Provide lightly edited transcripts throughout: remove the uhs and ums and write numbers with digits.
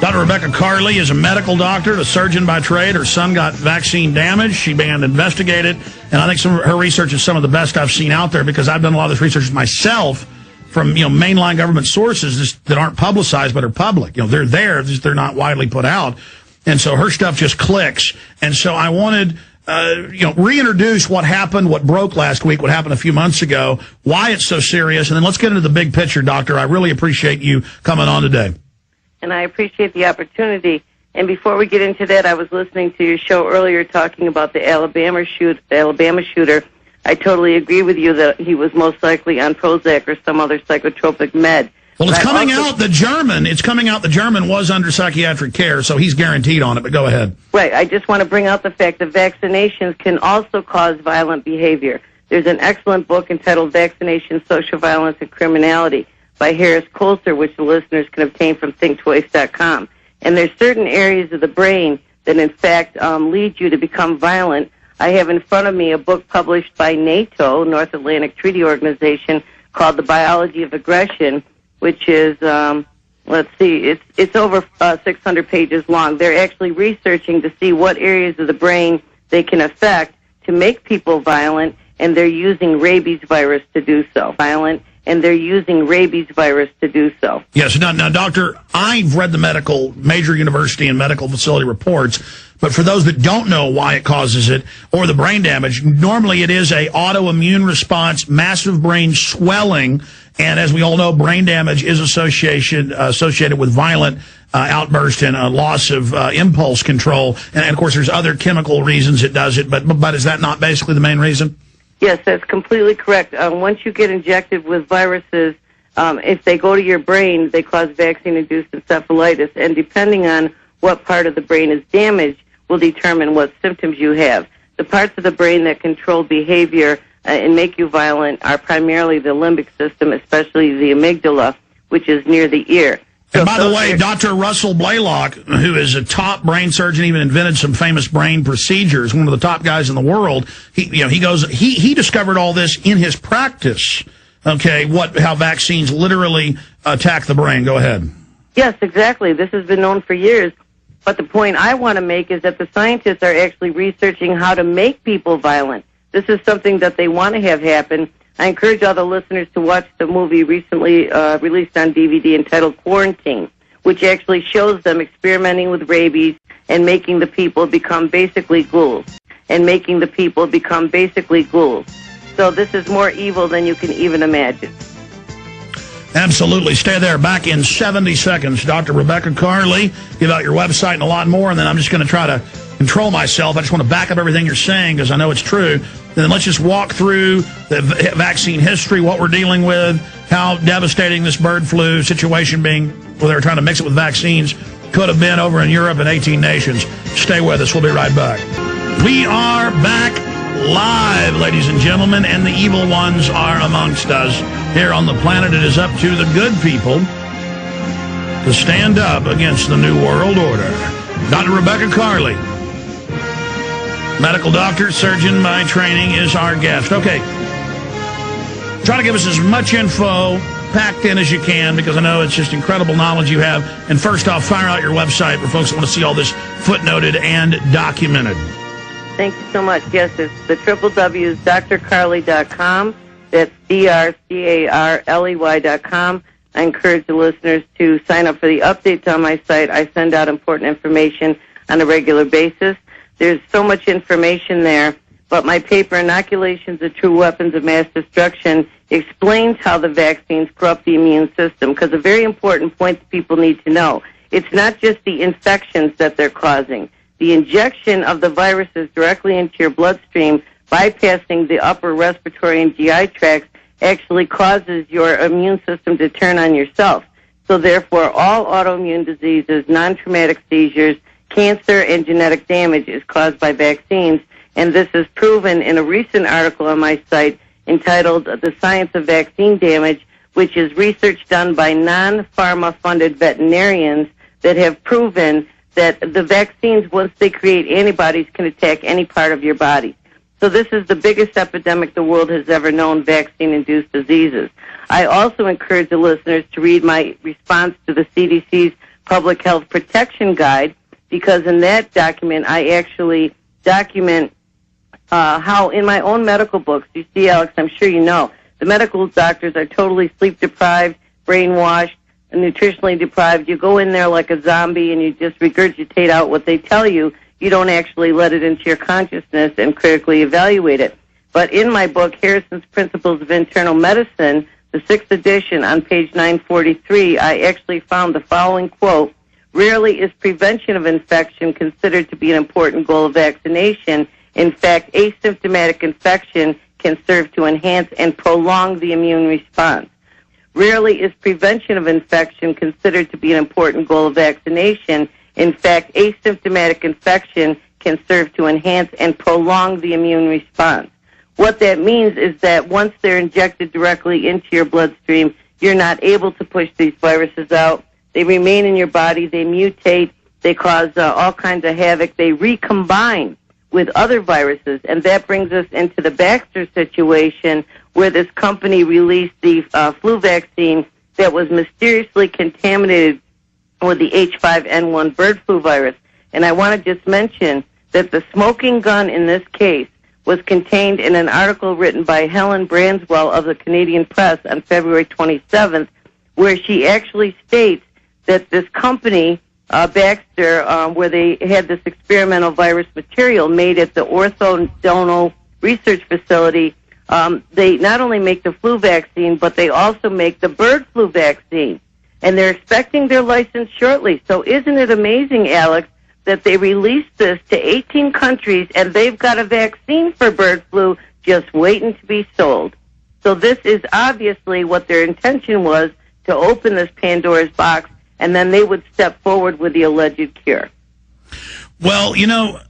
Dr. Rebecce Carley is a medical doctor, a surgeon by trade. Her son got vaccine damage. She began to investigate it, and I think some of her research is some of the best I've seen out there because I've done a lot of this research myself from mainline government sources that aren't publicized but are public. They're there, they're not widely put out, and so her stuff just clicks. And so I wanted reintroduce what happened, what broke last week, what happened a few months ago, why it's so serious, and then let's get into the big picture, Doctor. I really appreciate you coming on today. And I appreciate the opportunity. And before we get into that, I was listening to your show earlier talking about the Alabama shooter. I totally agree with you that he was most likely on Prozac or some other psychotropic med. Well, it's coming out the German was under psychiatric care, so he's guaranteed on it, but go ahead. Right. I just want to bring out the fact that vaccinations can also cause violent behavior. There's an excellent book entitled Vaccination, Social Violence, and Criminality by Harris Coulter, which the listeners can obtain from thinktwice.com. And there's certain areas of the brain that, in fact, lead you to become violent. I have in front of me a book published by NATO, North Atlantic Treaty Organization, called The Biology of Aggression, which is, it's over 600 pages long. They're actually researching to see what areas of the brain they can affect to make people violent, and they're using rabies virus to do so. Yes. Now, Doctor, I've read the major university and medical facility reports, but for those that don't know why it causes it or the brain damage, normally it is a autoimmune response, massive brain swelling, and as we all know, brain damage is associated with violent outburst and a loss of impulse control. And, of course, there's other chemical reasons it does it, but is that not basically the main reason? Yes, that's completely correct. Once you get injected with viruses, if they go to your brain, they cause vaccine-induced encephalitis, and depending on what part of the brain is damaged will determine what symptoms you have. The parts of the brain that control behavior and make you violent are primarily the limbic system, especially the amygdala, which is near the ear. And by the way, Dr. Russell Blaylock, who is a top brain surgeon, even invented some famous brain procedures, one of the top guys in the world, he discovered all this in his practice, okay, how vaccines literally attack the brain. Go ahead. Yes, exactly. This has been known for years. But the point I want to make is that the scientists are actually researching how to make people violent. This is something that they want to have happen. I encourage all the listeners to watch the movie recently released on DVD entitled Quartine, which actually shows them experimenting with rabies and making the people become basically ghouls. So this is more evil than you can even imagine. Absolutely. Stay there. Back in 70 seconds. Dr. Rebecce Carley, give out your website and a lot more, and then I'm just going to try to control myself. I just want to back up everything you're saying because I know it's true. Then let's just walk through the vaccine history, what we're dealing with, how devastating this bird flu situation being, well, they were trying to mix it with vaccines, could have been over in Europe and 18 nations. Stay with us. We'll be right back. We are back live, ladies and gentlemen, and the evil ones are amongst us. Here on the planet, it is up to the good people to stand up against the New World Order. Dr. Rebecce Carley, medical doctor, surgeon by training, is our guest. Okay, try to give us as much info packed in as you can because I know it's just incredible knowledge you have. And first off, fire out your website for folks that want to see all this footnoted and documented. Thank you so much. Yes, it's the www.drcarley.com. That's drcarley.com. I encourage the listeners to sign up for the updates on my site. I send out important information on a regular basis. There's so much information there, but my paper, Inoculations, the True Weapons of Mass Destruction, explains how the vaccines corrupt the immune system, because a very important point that people need to know, it's not just the infections that they're causing. The injection of the viruses directly into your bloodstream, bypassing the upper respiratory and GI tracts, actually causes your immune system to turn on yourself. So therefore, all autoimmune diseases, non-traumatic seizures, cancer, and genetic damage is caused by vaccines. And this is proven in a recent article on my site entitled The Science of Vaccine Damage, which is research done by non-pharma-funded veterinarians that have proven that the vaccines, once they create antibodies, can attack any part of your body. So this is the biggest epidemic the world has ever known, vaccine-induced diseases. I also encourage the listeners to read my response to the CDC's Public Health Protection Guide, because in that document I actually document how in my own medical books, you see, Alex, I'm sure you know, the medical doctors are totally sleep-deprived, brainwashed, and nutritionally deprived. You go in there like a zombie and you just regurgitate out what they tell you. You don't actually let it into your consciousness and critically evaluate it. But in my book, Harrison's Principles of Internal Medicine, the 6th edition, on page 943, I actually found the following quote: "Rarely is prevention of infection considered to be an important goal of vaccination. In fact, asymptomatic infection can serve to enhance and prolong the immune response. Rarely is prevention of infection considered to be an important goal of vaccination. In fact, asymptomatic infection can serve to enhance and prolong the immune response." What that means is that once they're injected directly into your bloodstream, you're not able to push these viruses out. They remain in your body, they mutate, they cause all kinds of havoc, they recombine with other viruses, and that brings us into the Baxter situation, where this company released the flu vaccine that was mysteriously contaminated with the H5N1 bird flu virus. And I want to just mention that the smoking gun in this case was contained in an article written by Helen Branswell of the Canadian Press on February 27th, where she actually states that this company, Baxter, where they had this experimental virus material made at the Orthodontal Research Facility, they not only make the flu vaccine, but they also make the bird flu vaccine. And they're expecting their license shortly. So isn't it amazing, Alex, that they released this to 18 countries and they've got a vaccine for bird flu just waiting to be sold? So this is obviously what their intention was, to open this Pandora's box, and then they would step forward with the alleged cure. Well, you know,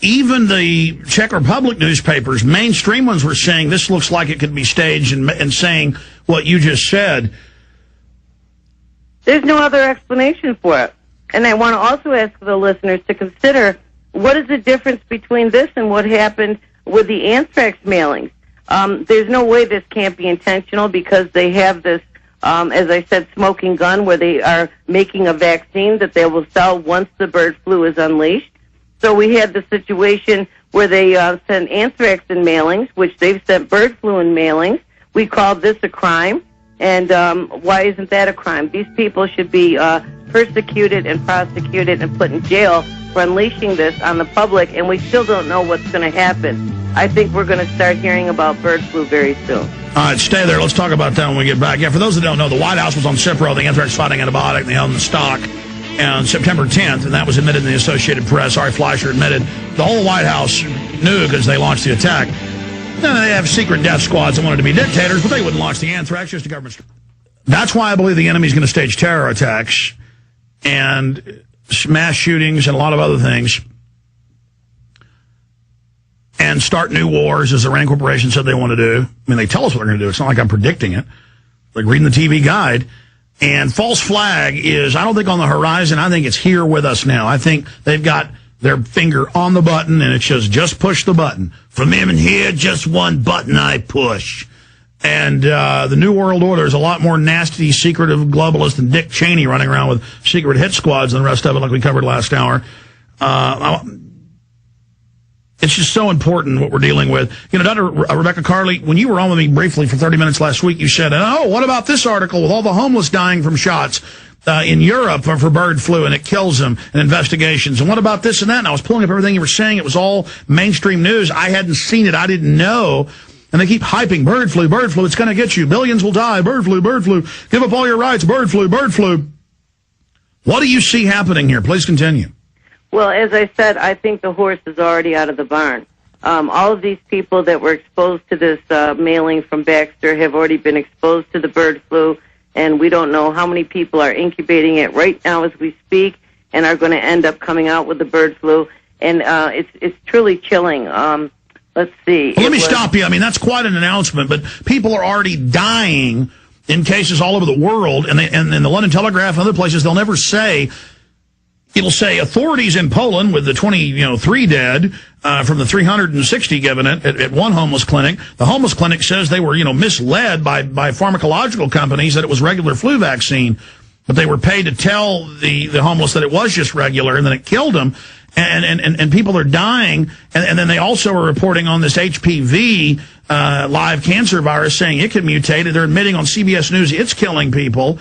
even the Czech Republic newspapers, mainstream ones, were saying this looks like it could be staged, and saying what you just said. There's no other explanation for it. And I want to also ask the listeners to consider, what is the difference between this and what happened with the anthrax mailings? There's no way this can't be intentional, because they have this, as I said, smoking gun where they are making a vaccine that they will sell once the bird flu is unleashed. So we had the situation where they sent anthrax in mailings, which they've sent bird flu in mailings. We called this a crime. And why isn't that a crime? These people should be persecuted and prosecuted and put in jail for unleashing this on the public, and we still don't know what's going to happen. I think we're going to start hearing about bird flu very soon. All right, stay there. Let's talk about that when we get back. Yeah, for those that don't know, the White House was on Cipro, the anthrax-fighting antibiotic, and they owned the stock on September 10th, and that was admitted in the Associated Press. Ari Fleischer admitted the whole White House knew because they launched the attack. No, they have secret death squads that wanted to be dictators, but they wouldn't launch the anthrax, just a government. That's why I believe the enemy's going to stage terror attacks and mass shootings and a lot of other things, and start new wars, as the Rand Corporation said they want to do. I mean, they tell us what they're going to do. It's not like I'm predicting it. Like reading the TV guide. And false flag is, I don't think on the horizon. I think it's here with us now. I think they've got their finger on the button, and it says, just push the button. From him and here, just one button I push. And the New World Order is a lot more nasty, secretive globalist than Dick Cheney running around with secret hit squads and the rest of it, like we covered last hour. It's just so important what we're dealing with. You know, Dr. Rebecca Carley, when you were on with me briefly for 30 minutes last week, you said, oh, what about this article with all the homeless dying from shots in Europe for bird flu, and it kills them, and investigations? And what about this and that? And I was pulling up everything you were saying. It was all mainstream news. I hadn't seen it. I didn't know. And they keep hyping bird flu, bird flu. It's going to get you. Billions will die. Bird flu, bird flu. Give up all your rights. Bird flu, bird flu. What do you see happening here? Please continue. Well, as I said, I think the horse is already out of the barn. All of these people that were exposed to this mailing from Baxter have already been exposed to the bird flu, and we don't know how many people are incubating it right now as we speak and are going to end up coming out with the bird flu. And it's truly chilling. Let's see. Well, let me stop you. I mean, that's quite an announcement, but people are already dying in cases all over the world, and in the London Telegraph and other places, they'll never say. It'll say authorities in Poland with the 23 dead from the 360 given it at one homeless clinic. The homeless clinic says they were misled by pharmacological companies that it was regular flu vaccine. but they were paid to tell the homeless that it was just regular, and then it killed them. And people are dying, and then they also are reporting on this HPV live cancer virus, saying it could mutate. They're admitting on CBS News it's killing people.